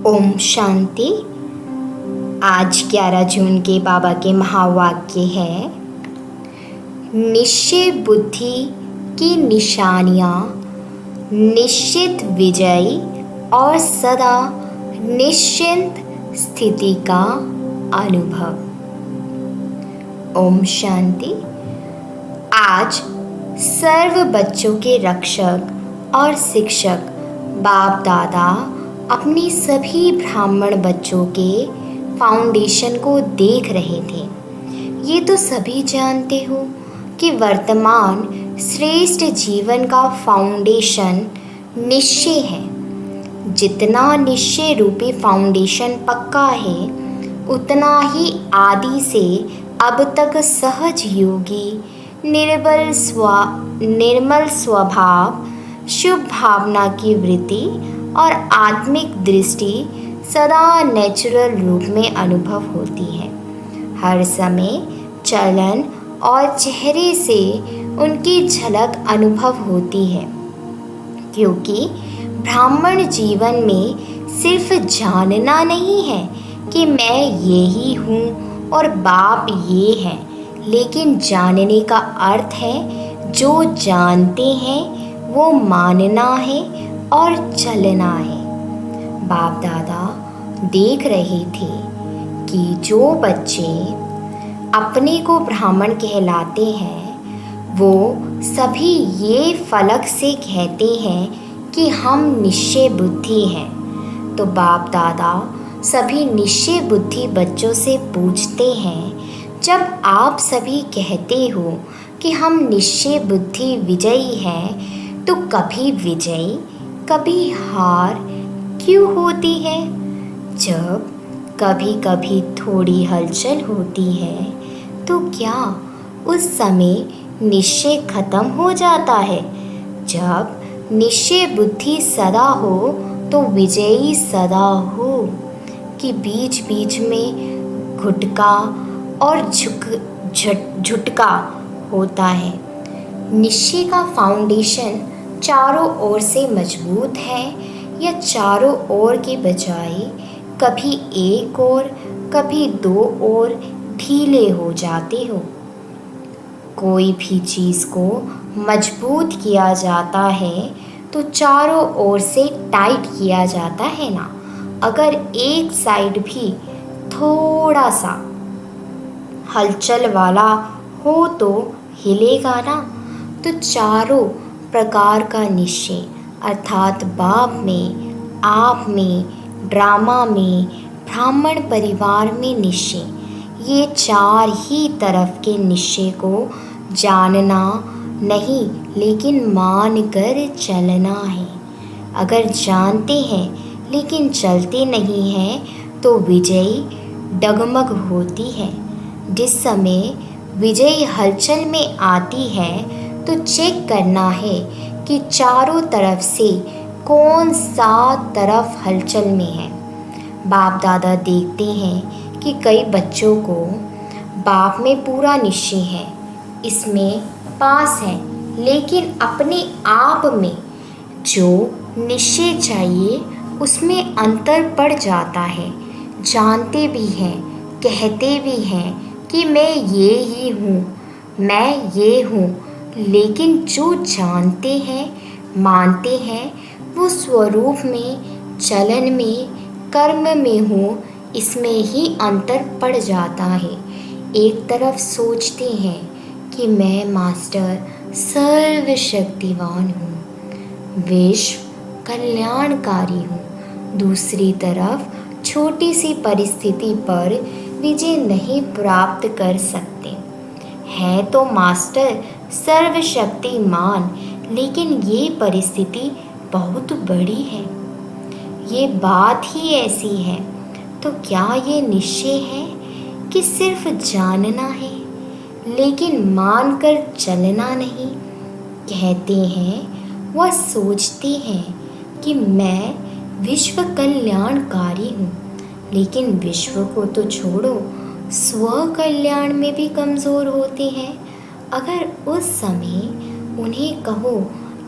ओम शांति। आज 11 जून के बाबा के महावाक्य है, निश्चय बुद्धि की निशानियाँ, निश्चित विजय और सदा निश्चिंत स्थिति का अनुभव। ओम शांति। आज सर्व बच्चों के रक्षक और शिक्षक बाप दादा अपनी सभी ब्राह्मण बच्चों के फाउंडेशन को देख रहे थे। ये तो सभी जानते हो कि वर्तमान श्रेष्ठ जीवन का फाउंडेशन निश्चय है। जितना निश्चय रूपी फाउंडेशन पक्का है, उतना ही आदि से अब तक सहज योगी, निर्मल स्वभाव, शुभ भावना की वृत्ति और आत्मिक दृष्टि सदा नेचुरल रूप में अनुभव होती है। हर समय चलन और चेहरे से उनकी झलक अनुभव होती है, क्योंकि ब्राह्मण जीवन में सिर्फ जानना नहीं है कि मैं ये ही हूँ और बाप ये है, लेकिन जानने का अर्थ है जो जानते हैं वो मानना है और चलना है। बाप दादा देख रहे थे कि जो बच्चे अपने को ब्राह्मण कहलाते हैं, वो सभी ये फलक से कहते हैं कि हम निश्चय बुद्धि हैं। तो बाप दादा सभी निश्चय बुद्धि बच्चों से पूछते हैं, जब आप सभी कहते हो कि हम निश्चय बुद्धि विजयी हैं, तो कभी विजयी कभी हार क्यों होती है? जब कभी कभी थोड़ी हलचल होती है, तो क्या उस समय निश्चय खत्म हो जाता है? जब निश्चय बुद्धि सदा हो तो विजयी सदा हो, कि बीच बीच में घुटका और झुटका होता है। निश्चय का फाउंडेशन चारों ओर से मजबूत है या चारों ओर के बजाय कभी एक ओर कभी दो ओर ढीले हो जाते हो? कोई भी चीज़ को मजबूत किया जाता है तो चारों ओर से टाइट किया जाता है ना। अगर एक साइड भी थोड़ा सा हलचल वाला हो तो हिलेगा ना। तो चारों प्रकार का निश्चय अर्थात बाप में, आप में, ड्रामा में, ब्राह्मण परिवार में निश्चय, ये चार ही तरफ के निश्चय को जानना नहीं लेकिन मान कर चलना है। अगर जानते हैं लेकिन चलते नहीं हैं तो विजयी डगमग होती है। जिस समय विजयी हलचल में आती है तो चेक करना है कि चारों तरफ से कौन सा तरफ हलचल में है। बाप दादा देखते हैं कि कई बच्चों को बाप में पूरा निश्चय है, इसमें पास है, लेकिन अपने आप में जो निश्चय चाहिए उसमें अंतर पड़ जाता है। जानते भी हैं, कहते भी हैं कि मैं ये ही हूँ, मैं ये हूँ, लेकिन जो जानते हैं, मानते हैं, वो स्वरूप में, चलन में, कर्म में हो, इसमें ही अंतर पड़ जाता है। एक तरफ सोचते हैं कि मैं मास्टर सर्वशक्तिवान हूँ, विश्व कल्याणकारी हूँ। दूसरी तरफ छोटी सी परिस्थिति पर विजय नहीं प्राप्त कर सकते हैं तो मास्टर सर्वशक्तिमान, लेकिन ये परिस्थिति बहुत बड़ी है, ये बात ही ऐसी है। तो क्या ये निश्चय है कि सिर्फ जानना है लेकिन मानकर चलना नहीं? कहते हैं वह सोचते हैं कि मैं विश्व कल्याणकारी हूँ, लेकिन विश्व को तो छोड़ो, स्व कल्याण में भी कमज़ोर होते हैं। अगर उस समय उन्हें कहो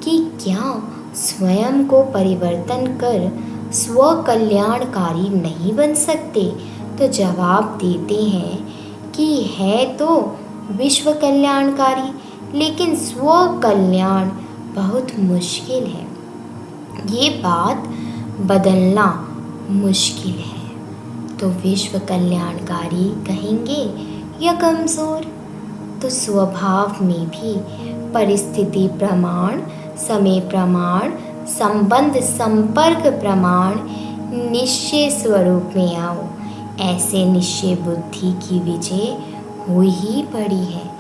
कि क्या स्वयं को परिवर्तन कर स्व कल्याणकारी नहीं बन सकते? तो जवाब देते हैं कि है तो विश्व कल्याणकारी, लेकिन स्व कल्याण बहुत मुश्किल है। ये बात बदलना मुश्किल है। तो विश्व कल्याणकारी कहेंगे या कमज़ोर? तो स्वभाव में भी परिस्थिति प्रमाण, समय प्रमाण, संबंध संपर्क प्रमाण निश्चय स्वरूप में आओ, ऐसे निश्चय बुद्धि की विजय हो ही पड़ी है।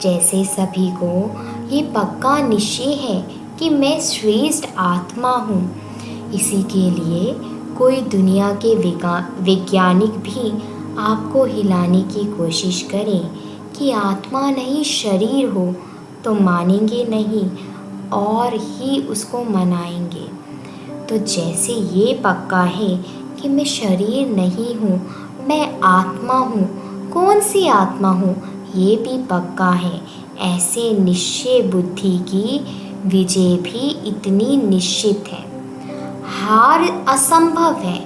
जैसे सभी को ये पक्का निश्चय है कि मैं श्रेष्ठ आत्मा हूँ। इसी के लिए कोई दुनिया के वैज्ञानिक भी आपको हिलाने की कोशिश करें कि आत्मा नहीं शरीर हो, तो मानेंगे नहीं और ही उसको मनाएंगे। तो जैसे ये पक्का है कि मैं शरीर नहीं हूँ, मैं आत्मा हूँ, कौन सी आत्मा हूँ ये भी पक्का है। ऐसे निश्चय बुद्धि की विजय भी इतनी निश्चित है। हार असंभव है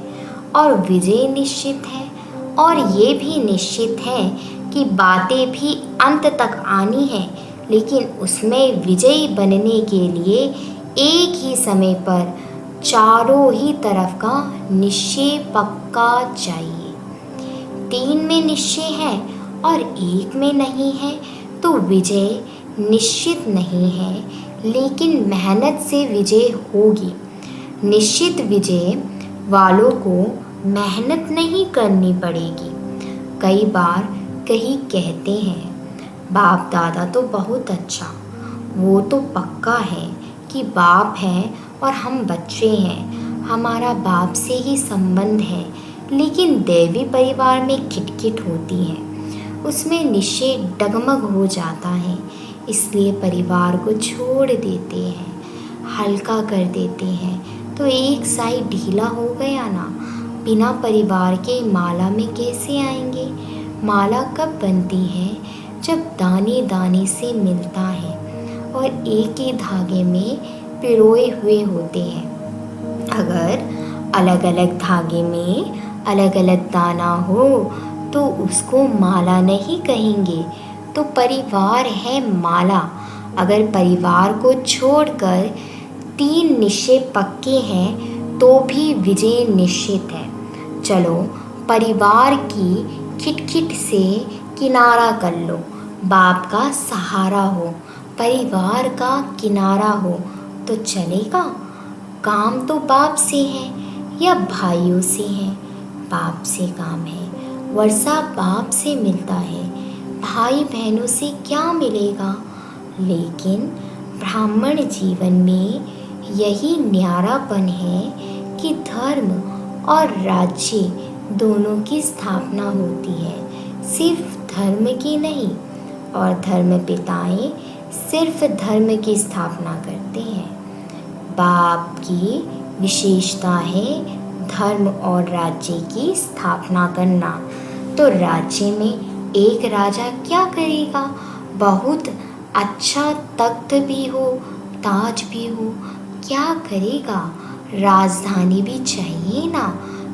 और विजय निश्चित है। और ये भी निश्चित है कि बातें भी अंत तक आनी है, लेकिन उसमें विजयी बनने के लिए एक ही समय पर चारों ही तरफ का निश्चय पक्का चाहिए। 3 में निश्चय है और 1 में नहीं है तो विजय निश्चित नहीं है, लेकिन मेहनत से विजय होगी। निश्चित विजय वालों को मेहनत नहीं करनी पड़ेगी। कई बार कहीं कहते हैं बाप दादा तो बहुत अच्छा, वो तो पक्का है कि बाप है और हम बच्चे हैं, हमारा बाप से ही संबंध है। लेकिन दैवी परिवार में खिटखिट होती है, उसमें निश्चय डगमग हो जाता है, इसलिए परिवार को छोड़ देते हैं, हल्का कर देते हैं। तो एक साइड ढीला हो गया ना, बिना परिवार के माला में कैसे आएंगे? माला कब बनती है? जब दाने दाने से मिलता है और एक ही धागे में पिरोए हुए होते हैं। अगर अलग अलग धागे में अलग अलग दाना हो तो उसको माला नहीं कहेंगे। तो परिवार है माला। अगर परिवार को छोड़कर 3 निश्चय पक्के हैं तो भी विजय निश्चित है। चलो परिवार की खिटखिट से किनारा कर लो, बाप का सहारा हो, परिवार का किनारा हो तो चलेगा। काम तो बाप से है या भाइयों से है? बाप से काम है, वर्षा बाप से मिलता है, भाई बहनों से क्या मिलेगा? लेकिन ब्राह्मण जीवन में यही न्यारापन है कि धर्म और राज्य दोनों की स्थापना होती है, सिर्फ धर्म की नहीं। और धर्म पिताएं सिर्फ धर्म की स्थापना करते हैं। बाप की विशेषता है धर्म और राज्य की स्थापना करना। तो राज्य में एक राजा क्या करेगा? बहुत अच्छा तख्त भी हो, ताज भी हो, क्या करेगा? राजधानी भी चाहिए ना।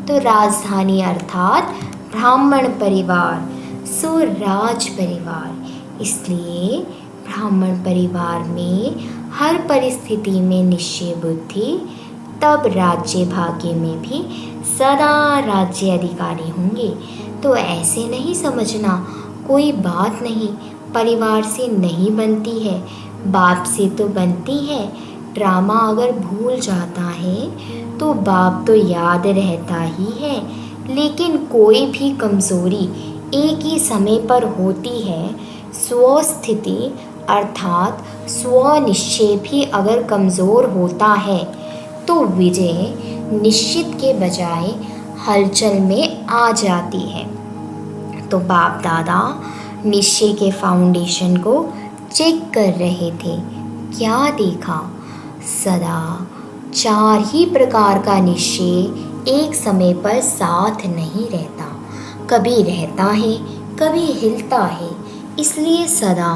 तो राजधानी अर्थात ब्राह्मण परिवार, सो राज परिवार। इसलिए ब्राह्मण परिवार में हर परिस्थिति में निश्चय बुद्धि, तब राज्य भाग्य में भी सदा राज्य अधिकारी होंगे। तो ऐसे नहीं समझना, कोई बात नहीं, परिवार से नहीं बनती है, बाप से तो बनती है। ड्रामा अगर भूल जाता है तो बाप तो याद रहता ही है। लेकिन कोई भी कमज़ोरी एक ही समय पर होती है। स्वस्थिति अर्थात स्वनिश्चय भी अगर कमज़ोर होता है तो विजय निश्चित के बजाय हलचल में आ जाती है। तो बाप दादा निश्चय के फाउंडेशन को चेक कर रहे थे। क्या देखा? सदा 4 ही प्रकार का निश्चय एक समय पर साथ नहीं रहता, कभी रहता है, कभी हिलता है। इसलिए सदा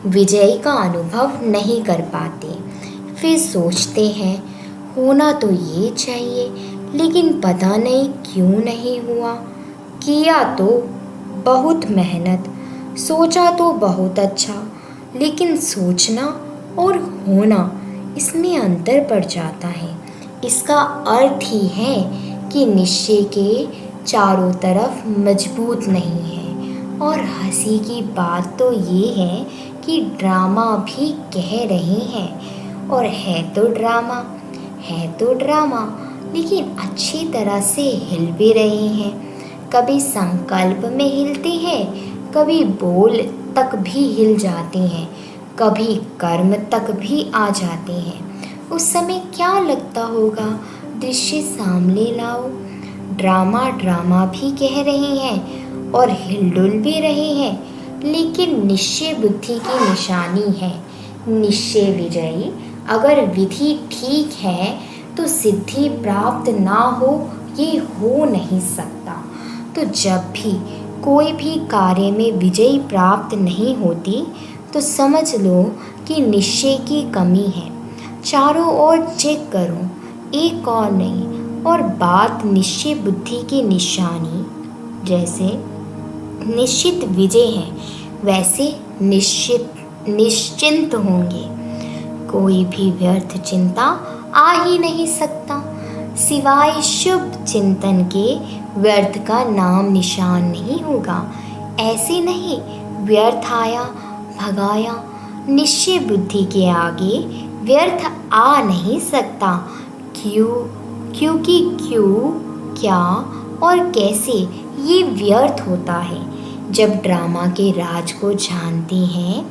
विजय का अनुभव नहीं कर पाते। फिर सोचते हैं होना तो ये चाहिए, लेकिन पता नहीं क्यों नहीं हुआ। किया तो बहुत मेहनत, सोचा तो बहुत अच्छा, लेकिन सोचना और होना इसमें अंतर पड़ जाता है। इसका अर्थ ही है कि निश्चय के चारों तरफ मजबूत नहीं है। और हंसी की बात तो ये है कि ड्रामा भी कह रहे हैं, और है तो ड्रामा, लेकिन अच्छी तरह से हिल भी रहे हैं। कभी संकल्प में हिलते हैं, कभी बोल तक भी हिल जाते हैं, कभी कर्म तक भी आ जाते हैं। उस समय क्या लगता होगा? दृश्य सामने लाओ। ड्रामा भी कह रहे हैं और हिलडुल भी रहे हैं, लेकिन निश्चय बुद्धि की निशानी है। निश्चय विजयी। अगर विधि ठीक है तो सिद्धि प्राप्त ना हो, ये हो नहीं सकता। तो जब भी कोई भी कार्य में विजय प्राप्त नहीं होती तो समझ लो कि निश्चय की कमी है। चारों ओर चेक करो, एक और नहीं। और बात निश्चय बुद्धि की निशानी जैसे निश्चित विजय है, वैसे निश्चिंत होंगे। कोई भी व्यर्थ चिंता आ ही नहीं सकता। सिवाय शुभ चिंतन के व्यर्थ का नाम निशान नहीं होगा। ऐसे नहीं व्यर्थ आया भगाया। निश्चय बुद्धि के आगे व्यर्थ आ नहीं सकता। क्योंकि क्यों, क्या और कैसे ये व्यर्थ होता है। जब ड्रामा के राज को जानते हैं,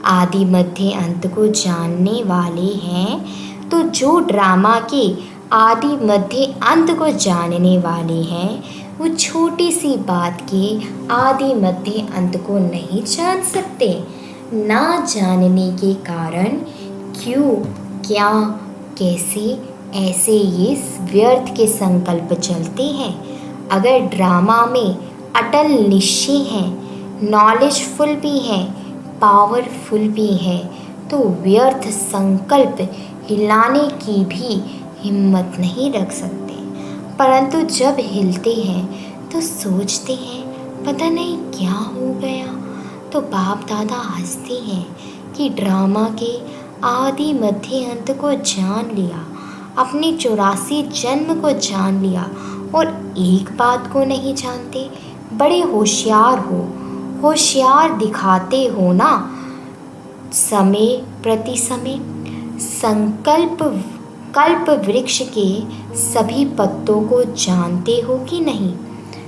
आदि मध्य अंत को जानने वाले हैं, तो जो ड्रामा के आदि मध्य अंत को जानने वाले हैं, वो छोटी सी बात के आदि मध्य अंत को नहीं जान सकते। ना जानने के कारण क्यों, क्या, कैसे, ऐसे ये व्यर्थ के संकल्प चलते हैं। अगर ड्रामा में अटल निश्चय है, नॉलेजफुल भी है, पावरफुल भी है, तो व्यर्थ संकल्प हिलाने की भी हिम्मत नहीं रख सकते। परंतु जब हिलते हैं तो सोचते हैं पता नहीं क्या हो गया। तो बाप दादा हंसते हैं कि ड्रामा के आदि मध्य अंत को जान लिया, अपने 84 जन्म को जान लिया, और एक बात को नहीं जानते। बड़े होशियार हो, होशियार दिखाते हो ना। समय प्रति समय कल्प वृक्ष के सभी पत्तों को जानते हो कि नहीं?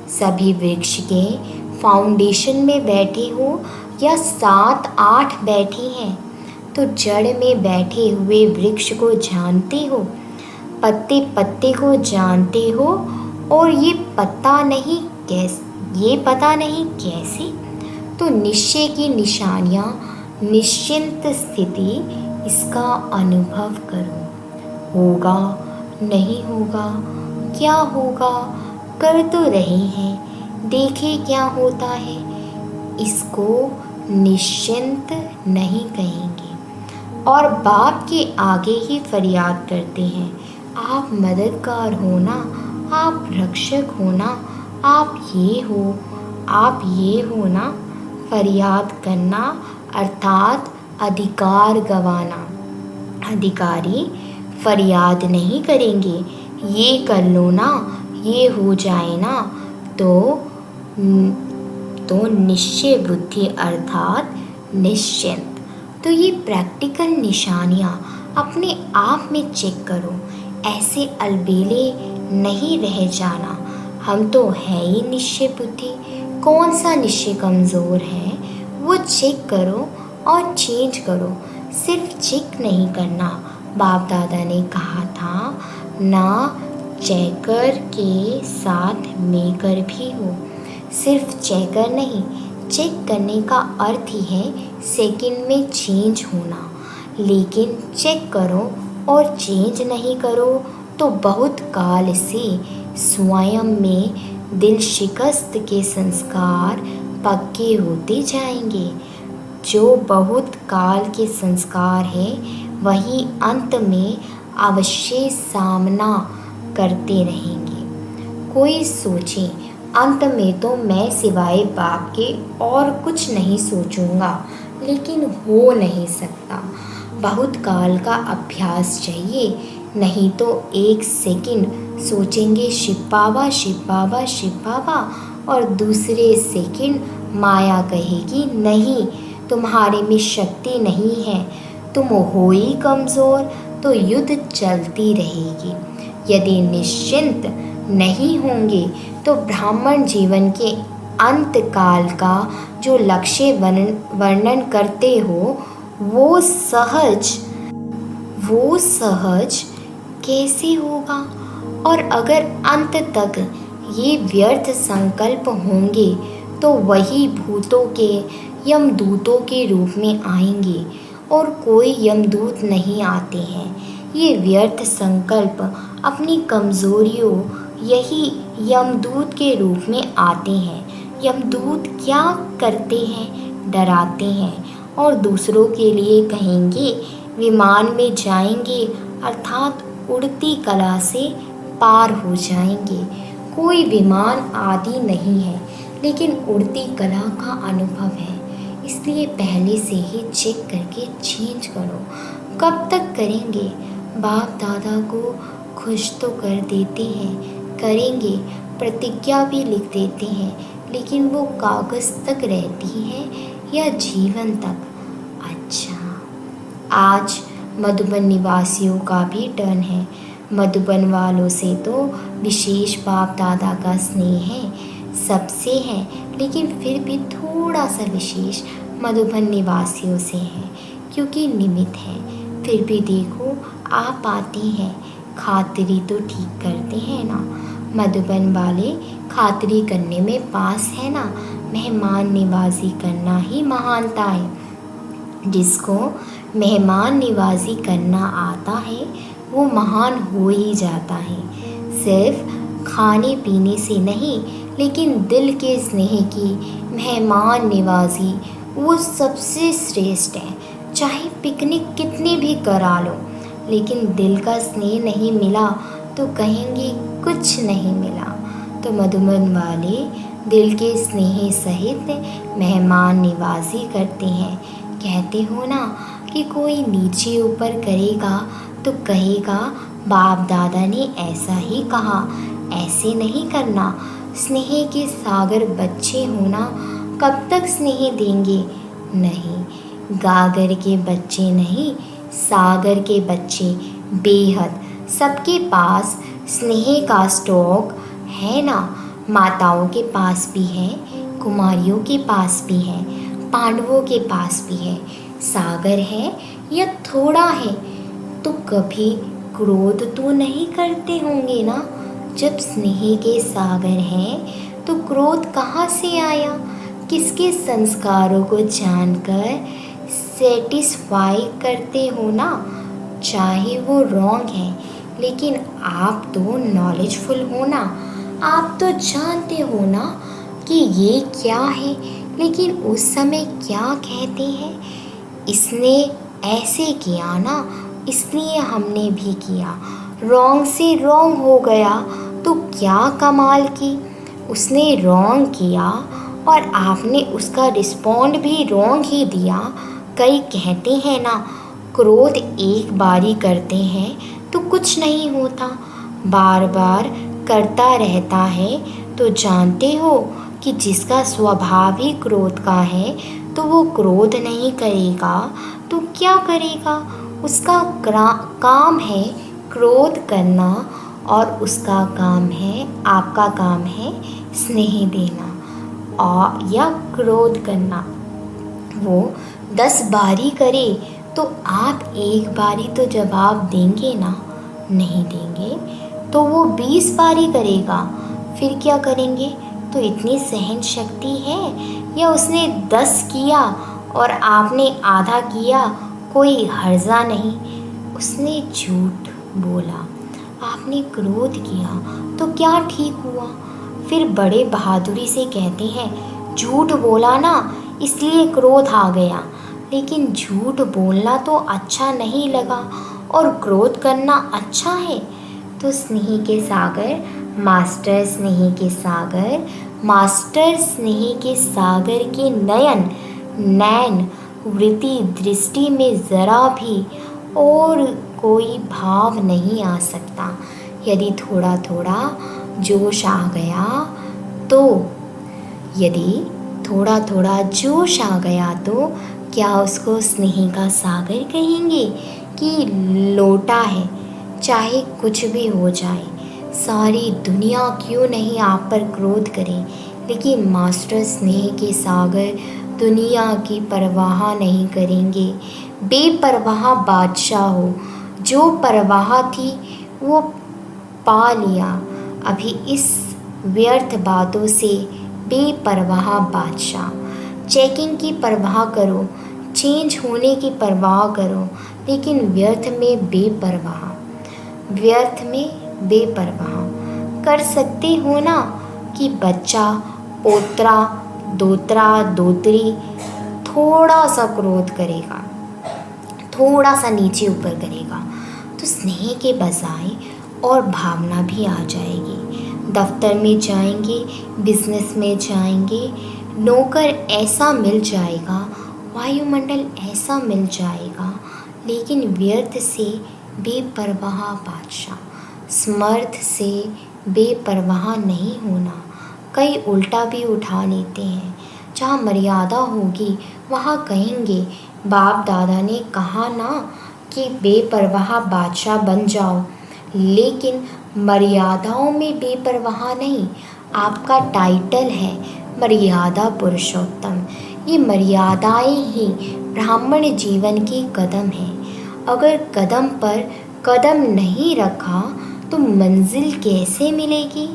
सभी वृक्ष के फाउंडेशन में बैठे हो या 7-8 बैठे हैं? तो जड़ में बैठे हुए वृक्ष को जानते हो, पत्ते पत्ते को जानते हो, और ये पता नहीं कैसे। तो निश्चय की निशानियाँ, निश्चिंत स्थिति, इसका अनुभव करो। होगा, नहीं होगा, क्या होगा, कर तो रहे हैं, देखे क्या होता है। इसको निश्चिंत नहीं कहेंगे। और बाप के आगे ही फरियाद करते हैं, आप मददगार हो ना, आप रक्षक हो ना, आप ये हो ना। फरियाद करना अर्थात अधिकार गवाना। अधिकारी फरियाद नहीं करेंगे, ये कर लो ना, ये हो जाए ना, तो निश्चय बुद्धि अर्थात निश्चिंत। तो ये प्रैक्टिकल निशानियाँ अपने आप में चेक करो। ऐसे अलबेले नहीं रह जाना। हम तो है ही निश्चय बुद्धि। कौन सा निश्चय कमज़ोर है वो चेक करो और चेंज करो। सिर्फ चेक नहीं करना। बाप दादा ने कहा था ना, चेकर के साथ मेकर भी हो। सिर्फ चेकर नहीं, चेक करने का अर्थ ही है सेकंड में चेंज होना। लेकिन चेक करो और चेंज नहीं करो तो बहुत काल से स्वयं में दिल शिकस्त के संस्कार पक्के होते जाएंगे। जो बहुत काल के संस्कार है वही अंत में अवश्य सामना करते रहेंगे। कोई सोचे अंत में तो मैं सिवाय बाप के और कुछ नहीं सोचूंगा, लेकिन हो नहीं सकता। बहुत काल का अभ्यास चाहिए, नहीं तो एक सेकंड सोचेंगे शिव बाबा शिव बाबा शिव बाबा और दूसरे सेकंड माया कहेगी नहीं, तुम्हारे में शक्ति नहीं है, तुम हो ही कमज़ोर, तो युद्ध चलती रहेगी। यदि निश्चिंत नहीं होंगे तो ब्राह्मण जीवन के अंत काल का जो लक्ष्य वर्णन करते हो वो सहज कैसे होगा? और अगर अंत तक ये व्यर्थ संकल्प होंगे तो वही भूतों के यमदूतों के रूप में आएंगे, और कोई यमदूत नहीं आते हैं। ये व्यर्थ संकल्प अपनी कमज़ोरियों यही यमदूत के रूप में आते हैं। यमदूत क्या करते हैं? डराते हैं और दूसरों के लिए कहेंगे विमान में जाएंगे, अर्थात उड़ती कला से पार हो जाएंगे। कोई विमान आदि नहीं है, लेकिन उड़ती कला का अनुभव है। इसलिए पहले से ही चेक करके चेंज करो। कब तक करेंगे? बाप दादा को खुश तो कर देते हैं, करेंगे, प्रतिज्ञा भी लिख देते हैं, लेकिन वो कागज़ तक रहती है या जीवन तक? अच्छा, आज मधुबन निवासियों का भी टर्न है। मधुबन वालों से तो विशेष बाप दादा का स्नेह है, सबसे है, लेकिन फिर भी थोड़ा सा विशेष मधुबन निवासियों से है, क्योंकि निमित्त है। फिर भी देखो आप आते हैं, खातिरी तो ठीक करते हैं ना। मधुबन वाले खातिरी करने में पास है ना। मेहमान नवाजी करना ही महानता है। जिसको मेहमान नवाजी करना आता है वो महान हो ही जाता है। सिर्फ खाने पीने से नहीं, लेकिन दिल के स्नेह की मेहमान नवाजी वो सबसे श्रेष्ठ है। चाहे पिकनिक कितने भी करा लो, लेकिन दिल का स्नेह नहीं मिला तो कहेंगे कुछ नहीं मिला। तो मधुबन वाले दिल के स्नेह सहित मेहमान नवाजी करते हैं। कहते हो ना कि कोई नीचे ऊपर करेगा तो कहेगा बाप दादा ने ऐसा ही कहा, ऐसे नहीं करना। स्नेह के सागर बच्चे होना, कब तक स्नेह देंगे? नहीं, गागर के बच्चे नहीं, सागर के बच्चे बेहद। सबके पास स्नेह का स्टॉक है ना। माताओं के पास भी है, कुमारियों के पास भी है, पांडवों के पास भी है। सागर है या थोड़ा है, तो कभी क्रोध तो नहीं करते होंगे ना। जब स्नेह के सागर हैं तो क्रोध कहाँ से आया? किसके संस्कारों को जानकर सेटिस्फाई करते हो ना। चाहे वो रॉन्ग है, लेकिन आप तो नॉलेजफुल हो ना। आप तो जानते हो ना कि ये क्या है, लेकिन उस समय क्या कहते हैं? इसने ऐसे किया ना, इसलिए हमने भी किया। रॉन्ग से रॉन्ग हो गया तो क्या कमाल की। उसने रॉन्ग किया और आपने उसका रिस्पॉन्ड भी रॉन्ग ही दिया। कई कहते हैं ना, क्रोध एक बारी करते हैं तो कुछ नहीं होता, बार बार करता रहता है तो जानते हो कि जिसका स्वभाव ही क्रोध का है तो वो क्रोध नहीं करेगा तो क्या करेगा? उसका काम है क्रोध करना और उसका काम है, आपका काम है स्नेह देना और या क्रोध करना। वो 10 बारी करे तो आप एक बारी तो जवाब देंगे ना। नहीं देंगे तो वो 20 बारी करेगा, फिर क्या करेंगे? तो इतनी सहन शक्ति है? या उसने 10 किया और आपने आधा किया, कोई हर्जा नहीं। उसने झूठ बोला, आपने क्रोध किया, तो क्या ठीक हुआ? फिर बड़े बहादुरी से कहते हैं झूठ बोला ना इसलिए क्रोध आ गया। लेकिन झूठ बोलना तो अच्छा नहीं लगा और क्रोध करना अच्छा है। तो स्नेह के सागर, मास्टर स्नेह के सागर, मास्टर स्नेह के सागर के नैन वृत्ति दृष्टि में ज़रा भी और कोई भाव नहीं आ सकता। यदि थोड़ा थोड़ा जोश आ गया तो क्या उसको स्नेह का सागर कहेंगे कि लोटा है? चाहे कुछ भी हो जाए, सारी दुनिया क्यों नहीं आप पर क्रोध करे, लेकिन मास्टर स्नेह के सागर दुनिया की परवाह नहीं करेंगे। बेपरवाह बादशाह हो, जो परवाह थी वो पा लिया। अभी इस व्यर्थ बातों से बेपरवाह बादशाह। चेकिंग की परवाह करो, चेंज होने की परवाह करो, लेकिन व्यर्थ में बेपरवाह कर सकते हो ना कि बच्चा, पोतरा, दोतरा, दोतरी थोड़ा सा क्रोध करेगा, थोड़ा सा नीचे ऊपर करेगा तो स्नेह के बजाय और भावना भी आ जाएगी। दफ्तर में जाएंगे, बिजनेस में जाएंगे, नौकर ऐसा मिल जाएगा, वायुमंडल ऐसा मिल जाएगा, लेकिन व्यर्थ से बेपरवाह बादशाह, समर्थ से बेपरवाह नहीं होना। कई उल्टा भी उठा लेते हैं। जहाँ मर्यादा होगी वहाँ कहेंगे बाप दादा ने कहा ना कि बेपरवाह बादशाह बन जाओ, लेकिन मर्यादाओं में बेपरवाह नहीं। आपका टाइटल है मर्यादा पुरुषोत्तम। ये मर्यादाएं ही ब्राह्मण जीवन की कदम है। अगर कदम पर कदम नहीं रखा तो मंजिल कैसे मिलेगी?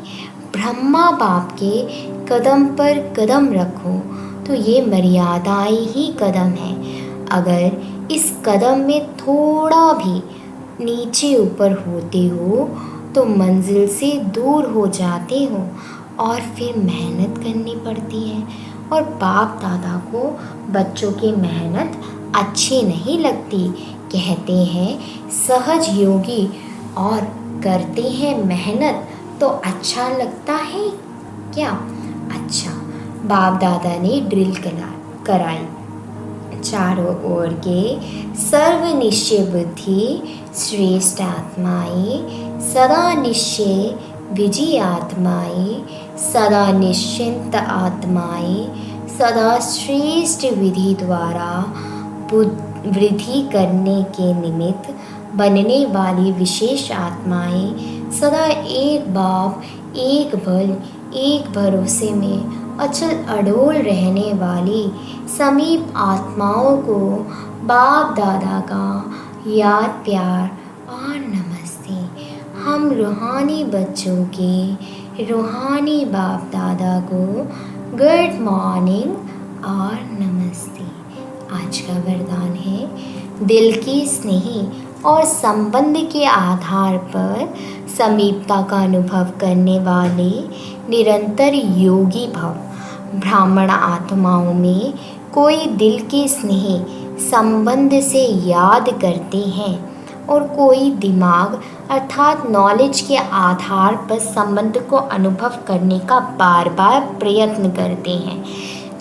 ब्रह्मा बाप के कदम पर कदम रखो तो ये मर्यादाएं ही कदम है। अगर इस कदम में थोड़ा भी नीचे ऊपर होते हो तो मंजिल से दूर हो जाते हो और फिर मेहनत करनी पड़ती है। और बाप दादा को बच्चों की मेहनत अच्छी नहीं लगती। कहते हैं सहज योगी और करते हैं मेहनत तो अच्छा लगता है क्या? अच्छा, बाप दादा ने ड्रिल कराई। चारों ओर के सर्वनिश्चय बुद्धि श्रेष्ठ आत्माएं, सदा निश्चय विजयी आत्माएं, सदा निश्चिंत आत्माएं, सदा श्रेष्ठ विधि द्वारा वृद्धि करने के निमित्त बनने वाली विशेष आत्माएं, सदा एक बाप, एक बल, एक भरोसे में अचल अडोल रहने वाली समीप आत्माओं को बाप दादा का याद प्यार और नमस्ते। हम रूहानी बच्चों के रूहानी बाप दादा को गुड मॉर्निंग और नमस्ते। आज का वरदान है दिल की स्नेह और संबंध के आधार पर समीपता का अनुभव करने वाले निरंतर योगी भव। ब्राह्मण आत्माओं में कोई दिल के स्नेह संबंध से याद करते हैं और कोई दिमाग अर्थात नॉलेज के आधार पर संबंध को अनुभव करने का बार बार प्रयत्न करते हैं।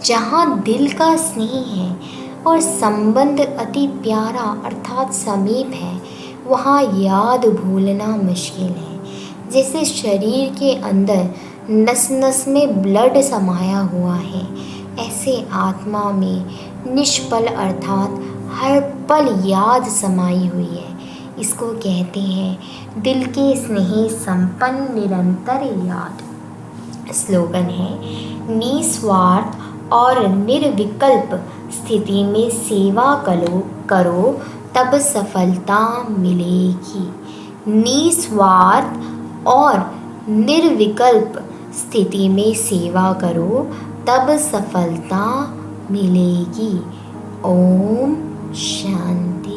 जहाँ दिल का स्नेह है और संबंध अति प्यारा अर्थात समीप है, वहाँ याद भूलना मुश्किल है। जैसे शरीर के अंदर नस नस में ब्लड समाया हुआ है, ऐसे आत्मा में निष्पल अर्थात हर पल याद समाई हुई है। इसको कहते हैं दिल के स्नेह संपन्न निरंतर याद। स्लोगन है निस्वार्थ और निर्विकल्प स्थिति में सेवा करो तब सफलता मिलेगी। निस्वार्थ और निर्विकल्प स्थिति में सेवा करो तब सफलता मिलेगी। ओम शांति।